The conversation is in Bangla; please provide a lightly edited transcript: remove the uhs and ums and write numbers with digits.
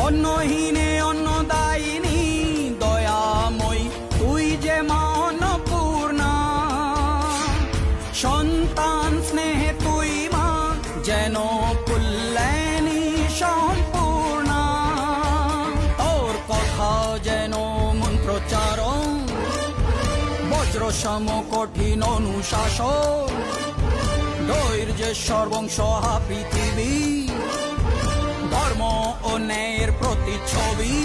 অন্নহীনে অন্নদায়িনী দয়াময়ী তুই যে মা অন্নপূর্ণা। সন্তান স্নেহে তুই মা যেন কল্যাণী সম্পূর্ণা। তোর কথা যেন মন্ত্রোচ্চারণ, বজ্র সম কঠিন অনুশাসন। ধৈর্যেশ্বর বংশহা পৃথিবী, ধর্ম ও ন্যায়ের প্রতিচ্ছবি।